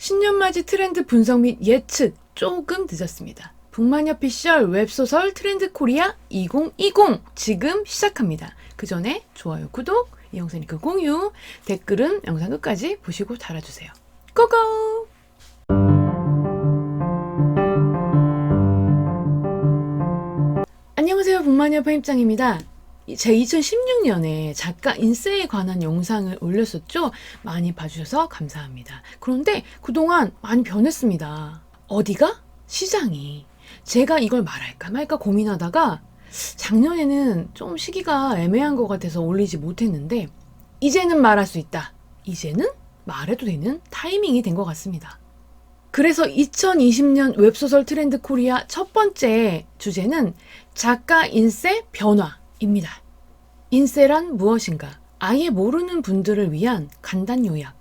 신년맞이 트렌드 분석 및 예측 조금 늦었습니다. 북마녀 피셜 웹소설 트렌드 코리아 2020 지금 시작합니다. 그 전에 좋아요, 구독, 이 영상 링크 공유, 댓글은 영상 끝까지 보시고 달아주세요. 고고! 안녕하세요, 북마녀 편입장입니다. 제 2016년에 작가 인쇄에 관한 영상을 올렸었죠. 많이 봐주셔서 감사합니다. 그런데 그동안 많이 변했습니다. 어디가? 시장이. 제가 이걸 말할까 말까 고민하다가 작년에는 좀 시기가 애매한 것 같아서 올리지 못했는데 이제는 말할 수 있다. 이제는 말해도 되는 타이밍이 된 것 같습니다. 그래서 2020년 웹소설 트렌드 코리아 첫 번째 주제는 작가 인쇄 변화입니다. 인쇄란 무엇인가? 아예 모르는 분들을 위한 간단 요약.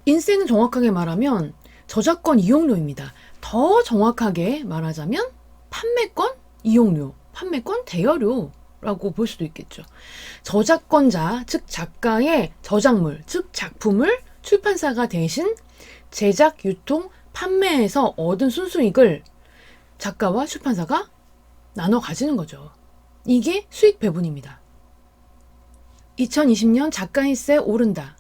인쇄는 정확하게 말하면 저작권 이용료입니다. 더 정확하게 말하자면 판매권 이용료, 판매권 대여료라고 볼 수도 있겠죠. 저작권자, 즉 작가의 저작물, 즉 작품을 출판사가 대신 제작, 유통, 판매에서 얻은 순수익을 작가와 출판사가 나눠 가지는 거죠. 이게 수익 배분입니다. 2020년 작가 인쇄 오른다.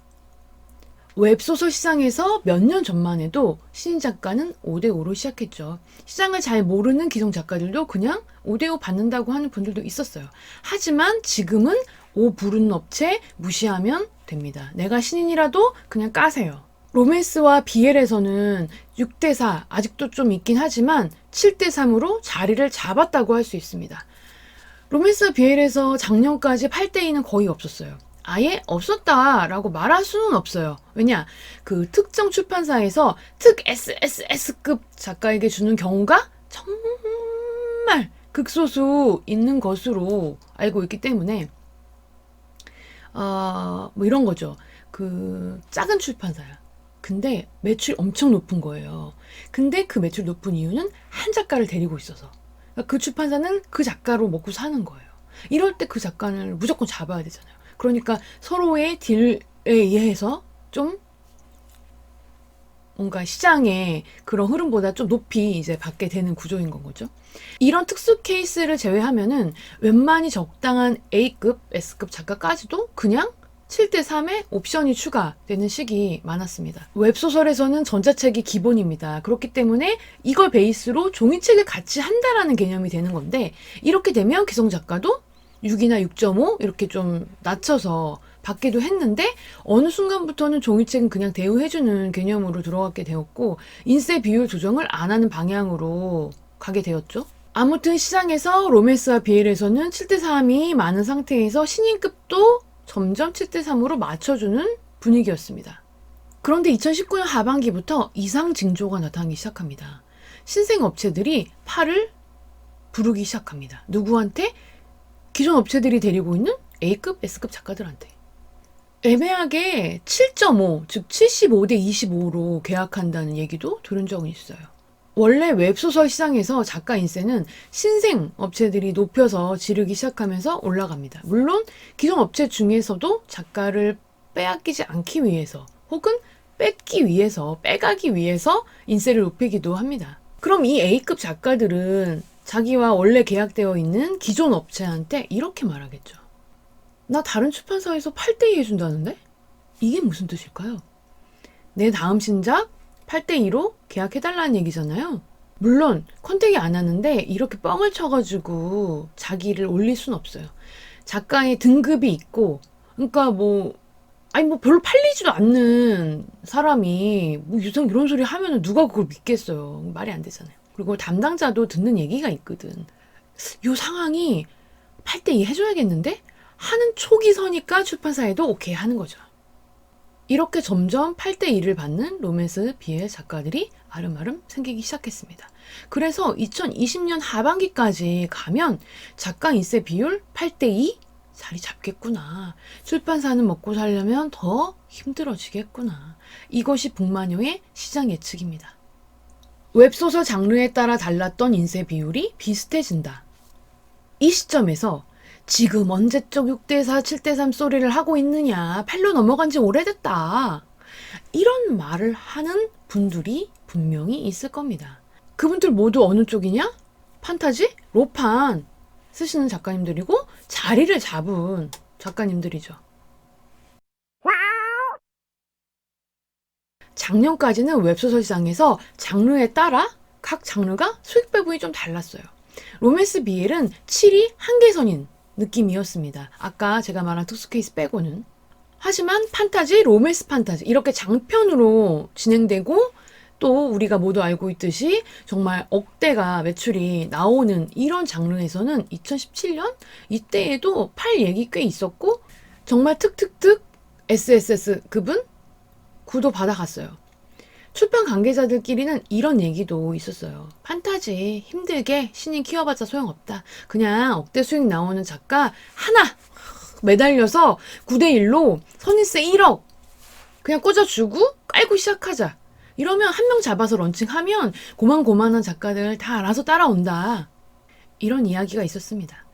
웹소설 시장에서 몇 년 전만 해도 신인 작가는 5대5로 시작했죠. 시장을 잘 모르는 기성 작가들도 그냥 5대5 받는다고 하는 분들도 있었어요. 하지만 지금은 5 부르는 업체 무시하면 됩니다. 내가 신인이라도 그냥 까세요. 로맨스와 BL에서는 6대4 아직도 좀 있긴 하지만 7대3으로 자리를 잡았다고 할 수 있습니다. 로맨스와 BL에서 작년까지 8대2는 거의 없었어요. 아예 없었다라고 말할 수는 없어요. 왜냐? 그 특정 출판사에서 특 SSS급 작가에게 주는 경우가 정말 극소수 있는 것으로 알고 있기 때문에 뭐 이런 거죠. 그 작은 출판사야. 근데 매출이 엄청 높은 거예요. 근데 그 매출 높은 이유는 한 작가를 데리고 있어서. 그러니까 그 출판사는 그 작가로 먹고 사는 거예요. 이럴 때 그 작가를 무조건 잡아야 되잖아요. 그러니까 서로의 딜에 의해서 좀 뭔가 시장의 그런 흐름보다 좀 높이 이제 받게 되는 구조인 건 거죠. 이런 특수 케이스를 제외하면은 웬만히 적당한 A급, S급 작가까지도 그냥 7대3의 옵션이 추가되는 식이 많았습니다. 웹소설에서는 전자책이 기본입니다. 그렇기 때문에 이걸 베이스로 종이책을 같이 한다라는 개념이 되는 건데 이렇게 되면 기성 작가도 6이나 6.5 이렇게 좀 낮춰서 받기도 했는데 어느 순간부터는 종이책은 그냥 대우해주는 개념으로 들어가게 되었고 인쇄 비율 조정을 안 하는 방향으로 가게 되었죠. 아무튼 시장에서 로맨스와 BL에서는 7대3이 많은 상태에서 신인급도 점점 7대3으로 맞춰주는 분위기였습니다. 그런데 2019년 하반기부터 이상 징조가 나타나기 시작합니다. 신생 업체들이 팔을 부르기 시작합니다. 누구한테? 기존 업체들이 데리고 있는 A급, S급 작가들한테. 애매하게 7.5, 즉 75대 25로 계약한다는 얘기도 들은 적은 있어요. 원래 웹소설 시장에서 작가 인쇄는 신생 업체들이 높여서 지르기 시작하면서 올라갑니다. 물론 기존 업체 중에서도 작가를 빼앗기지 않기 위해서 혹은 뺏기 위해서, 빼가기 위해서 인쇄를 높이기도 합니다. 그럼 이 A급 작가들은 자기와 원래 계약되어 있는 기존 업체한테 이렇게 말하겠죠. 나 다른 출판사에서 8대2 해준다는데? 이게 무슨 뜻일까요? 내 다음 신작 8대2로 계약해달라는 얘기잖아요. 물론 컨택이 안 하는데 이렇게 뻥을 쳐가지고 자기를 올릴 순 없어요. 작가의 등급이 있고 그러니까 뭐 별로 팔리지도 않는 사람이 뭐 이런 소리 하면 누가 그걸 믿겠어요. 말이 안 되잖아요. 그리고 담당자도 듣는 얘기가 있거든. 요 상황이 8대2 해줘야겠는데? 하는 촉이 서니까 출판사에도 오케이 하는 거죠. 이렇게 점점 8대2를 받는 로맨스 BL 작가들이 아름아름 생기기 시작했습니다. 그래서 2020년 하반기까지 가면 작가 인쇄 비율 8대2 자리 잡겠구나. 출판사는 먹고 살려면 더 힘들어지겠구나. 이것이 북마녀의 시장 예측입니다. 웹소설 장르에 따라 달랐던 인쇄 비율이 비슷해진다. 이 시점에서 지금 언제적 6대4, 7대3 소리를 하고 있느냐. 팔로 넘어간 지 오래됐다. 이런 말을 하는 분들이 분명히 있을 겁니다. 그분들 모두 어느 쪽이냐? 판타지, 로판 쓰시는 작가님들이고 자리를 잡은 작가님들이죠. 작년까지는 웹소설 시장에서 장르에 따라 각 장르가 수익 배분이 좀 달랐어요. 로맨스 BL은 7위 한계선인 느낌이었습니다. 아까 제가 말한 특수 케이스 빼고는. 하지만 판타지, 로맨스 판타지 이렇게 장편으로 진행되고 또 우리가 모두 알고 있듯이 정말 억대가 매출이 나오는 이런 장르에서는 2017년 이때에도 팔 얘기 꽤 있었고 정말 특특특 SSS급은 구도 받아갔어요. 출판 관계자들끼리는 이런 얘기도 있었어요. 판타지 힘들게 신인 키워봤자 소용없다. 그냥 억대 수익 나오는 작가 하나 매달려서 9대1로 선인세 1억 그냥 꽂아주고 깔고 시작하자. 이러면 한 명 잡아서 런칭하면 고만고만한 작가들 다 알아서 따라온다. 이런 이야기가 있었습니다.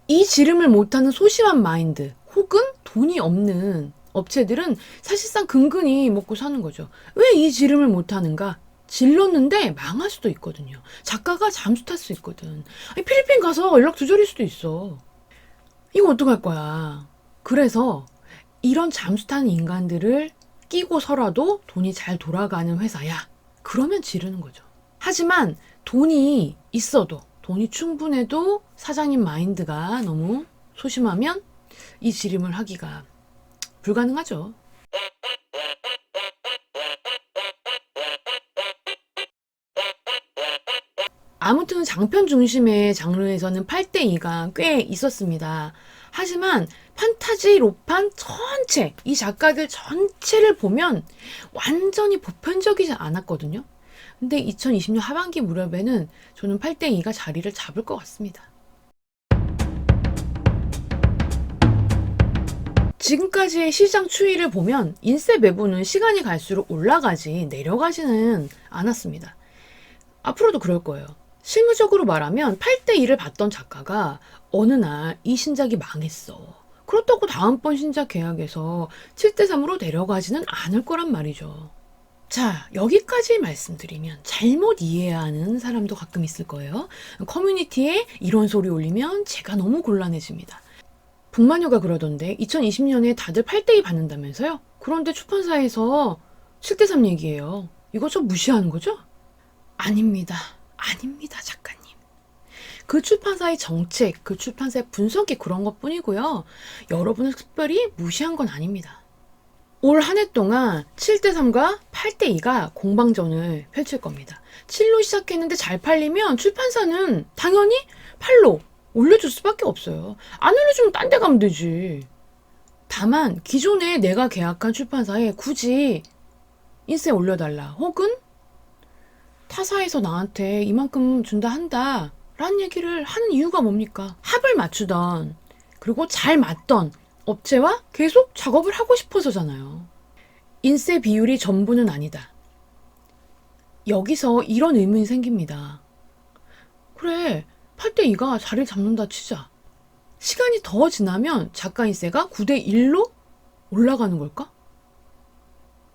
이 지름을 못하는 소심한 마인드 혹은 돈이 없는 업체들은 사실상 근근히 먹고 사는 거죠. 왜 이 지름을 못하는가? 질렀는데 망할 수도 있거든요. 작가가 잠수 탈 수 있거든. 아니, 필리핀 가서 연락 두절일 수도 있어. 이거 어떡할 거야. 그래서 이런 잠수 타는 인간들을 끼고서라도 돈이 잘 돌아가는 회사야. 그러면 지르는 거죠. 하지만 돈이 있어도 돈이 충분해도 사장님 마인드가 너무 소심하면 이 지름을 하기가 불가능하죠. 아무튼 장편 중심의 장르에서는 8대2가 꽤 있었습니다. 하지만 판타지, 로판 전체, 이 작가들 전체를 보면 완전히 보편적이지 않았거든요. 근데 2020년 하반기 무렵에는 저는 8대2가 자리를 잡을 것 같습니다. 지금까지의 시장 추이를 보면 인세 매부는 시간이 갈수록 올라가지 내려가지는 않았습니다. 앞으로도 그럴 거예요. 실무적으로 말하면 8대1을 받던 작가가 어느 날 이 신작이 망했어. 그렇다고 다음번 신작 계약에서 7대3으로 내려가지는 않을 거란 말이죠. 자, 여기까지 말씀드리면 잘못 이해하는 사람도 가끔 있을 거예요. 커뮤니티에 이런 소리 올리면 제가 너무 곤란해집니다. 북마녀가 그러던데 2020년에 다들 8대2 받는다면서요? 그런데 출판사에서 7대3 얘기예요. 이거 좀 무시하는 거죠? 아닙니다. 아닙니다, 작가님. 그 출판사의 정책, 그 출판사의 분석이 그런 것 뿐이고요. 여러분을 특별히 무시한 건 아닙니다. 올 한 해 동안 7대3과 8대2가 공방전을 펼칠 겁니다. 7로 시작했는데 잘 팔리면 출판사는 당연히 8로 올려줄 수밖에 없어요. 안 올려주면 딴 데 가면 되지. 다만 기존에 내가 계약한 출판사에 굳이 인세 올려달라 혹은 타사에서 나한테 이만큼 준다 한다 라는 얘기를 하는 이유가 뭡니까? 합을 맞추던 그리고 잘 맞던 업체와 계속 작업을 하고 싶어서잖아요. 인세 비율이 전부는 아니다. 여기서 이런 의문이 생깁니다. 그래, 8대2가 자리를 잡는다 치자. 시간이 더 지나면 작가 인세가 9대1로 올라가는 걸까?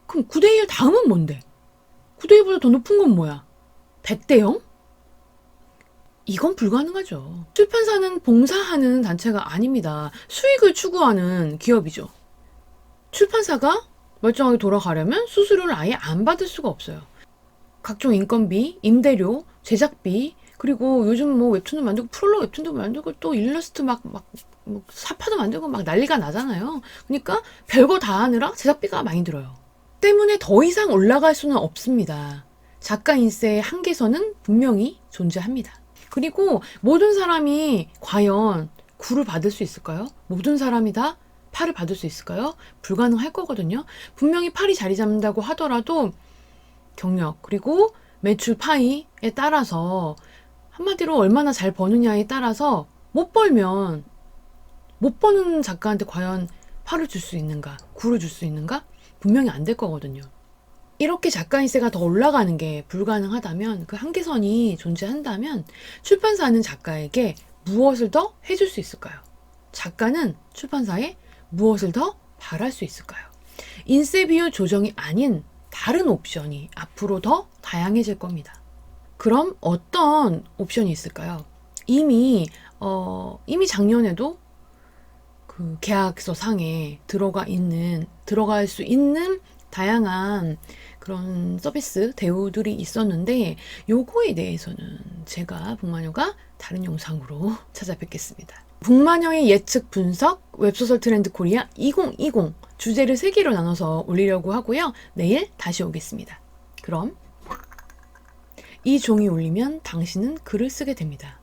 그럼 9대1 다음은 뭔데? 9대1보다 더 높은 건 뭐야? 100대0? 이건 불가능하죠. 출판사는 봉사하는 단체가 아닙니다. 수익을 추구하는 기업이죠. 출판사가 멀쩡하게 돌아가려면 수수료를 아예 안 받을 수가 없어요. 각종 인건비, 임대료, 제작비, 그리고 요즘 뭐 웹툰도 만들고 프롤로 웹툰도 만들고 또 일러스트 뭐 사파도 만들고 막 난리가 나잖아요. 그러니까 별거 다 하느라 제작비가 많이 들어요. 때문에 더 이상 올라갈 수는 없습니다. 작가 인세의 한계선은 분명히 존재합니다. 그리고 모든 사람이 과연 9를 받을 수 있을까요? 모든 사람이 다 8을 받을 수 있을까요? 불가능할 거거든요. 분명히 8이 자리 잡는다고 하더라도 경력 그리고 매출 파이에 따라서 한마디로 얼마나 잘 버느냐에 따라서 못 벌면 못 버는 작가한테 과연 8을 줄 수 있는가 9를 줄 수 있는가? 분명히 안 될 거거든요. 이렇게 작가 인세가 더 올라가는 게 불가능하다면 그 한계선이 존재한다면 출판사는 작가에게 무엇을 더 해줄 수 있을까요? 작가는 출판사에 무엇을 더 바랄 수 있을까요? 인쇄 비율 조정이 아닌 다른 옵션이 앞으로 더 다양해질 겁니다. 그럼 어떤 옵션이 있을까요? 이미 작년에도 그 계약서 상에 들어갈 수 있는 다양한 그런 서비스 대우들이 있었는데, 요거에 대해서는 제가 북마녀가 다른 영상으로 찾아뵙겠습니다. 북마녀의 예측 분석 웹소설 트렌드 코리아 2020 주제를 3개로 나눠서 올리려고 하고요. 내일 다시 오겠습니다. 그럼 이 종이 울리면 당신은 글을 쓰게 됩니다.